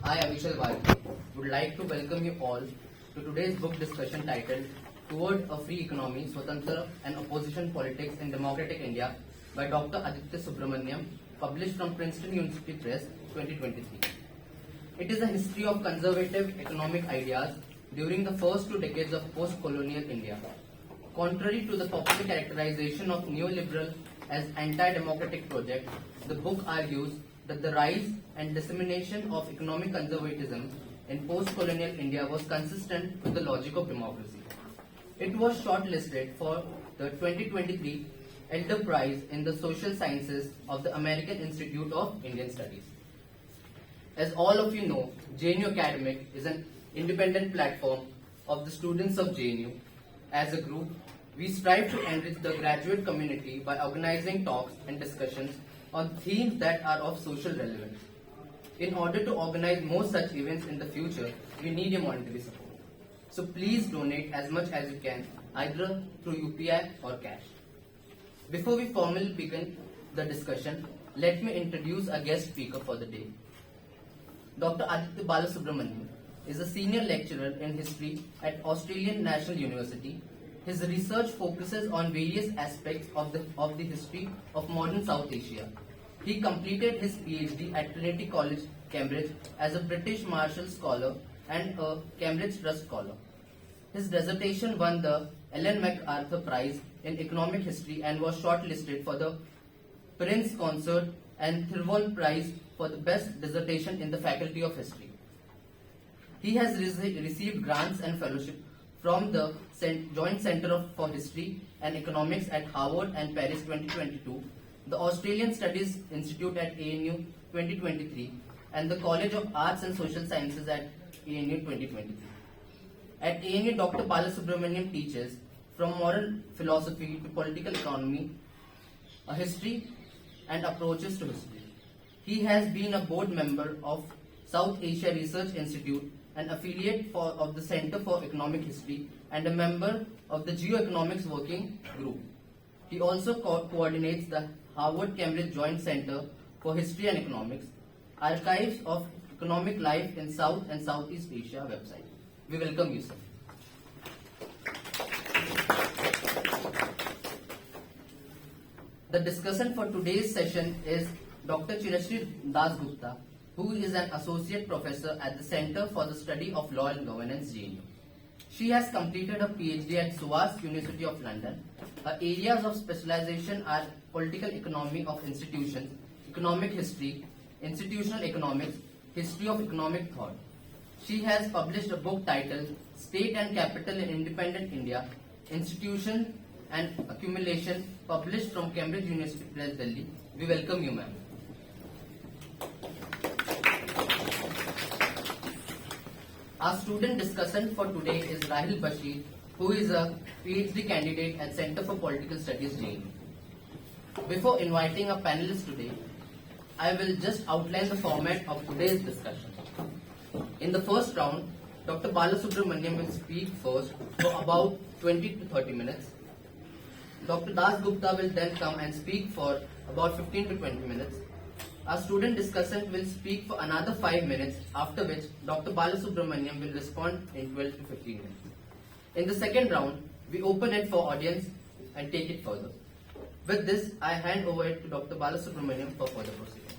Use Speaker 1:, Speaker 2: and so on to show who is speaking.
Speaker 1: I, Avishal Bharti, would like to welcome you all to today's book discussion titled Toward a Free Economy, Swatantra and Opposition Politics in Democratic India by Dr. Aditya Subramaniam, published from Princeton University Press, 2023. It is a history of conservative economic ideas during the first 2 decades of post-colonial India. Contrary to the popular characterization of neoliberal as anti-democratic project, the book argues that the rise and dissemination of economic conservatism in post-colonial India was consistent with the logic of democracy. It was shortlisted for the 2023 Elder Prize in the Social Sciences of the American Institute of Indian Studies. As all of you know, JNU Academic is an independent platform of the students of JNU. As a group, we strive to enrich the graduate community by organizing talks and discussions on themes that are of social relevance. In order to organize more such events in the future, we need your monetary support. So please donate as much as you can, either through UPI or cash. Before we formally begin the discussion, let me introduce our guest speaker for the day. Dr. Aditya Balasubramaniam is a senior lecturer in history at Australian National University. His research focuses on various aspects of the history of modern South Asia. He completed his PhD at Trinity College, Cambridge, as a British Marshall Scholar and a Cambridge Trust Scholar. His dissertation won the Ellen MacArthur Prize in Economic History and was shortlisted for the Prince Consort and Thirlwall Prize for the Best Dissertation in the Faculty of History. He has received grants and fellowship from the Joint Center for History and Economics at Harvard and Paris 2022, the Australian Studies Institute at ANU 2023, and the College of Arts and Social Sciences at ANU 2023. At ANU, Dr. Balasubramaniam teaches from moral philosophy to political economy, a history and approaches to history. He has been a board member of South Asia Research Institute, an affiliate of the Center for Economic History, and a member of the Geoeconomics Working Group. He also coordinates the Harvard-Cambridge Joint Center for History and Economics, Archives of Economic Life in South and Southeast Asia website. We welcome you, sir. The discussion for today's session is Dr. Chirashree Dasgupta, who is an associate professor at the Center for the Study of Law and Governance, JNU. She has completed her PhD at SOAS University of London. Her areas of specialization are political economy of institutions, economic history, institutional economics, history of economic thought. She has published a book titled State and Capital in Independent India, Institution and Accumulation, published from Cambridge University Press, Delhi. We welcome you, ma'am. Our student discussant for today is Rahil Bashir, who is a PhD candidate at Center for Political Studies, JNU. Before inviting our panelists today, I will just outline the format of today's discussion. In the first round, Dr. Balasubramaniam will speak first for about 20 to 30 minutes. Dr. Dasgupta will then come and speak for about 15 to 20 minutes. Our student discussant will speak for another 5 minutes, after which Dr. Balasubramaniam will respond in 12 to 15 minutes. In the second round, we open it for audience and take it further. With this, I hand over it to Dr. Balasubramaniam for further proceedings.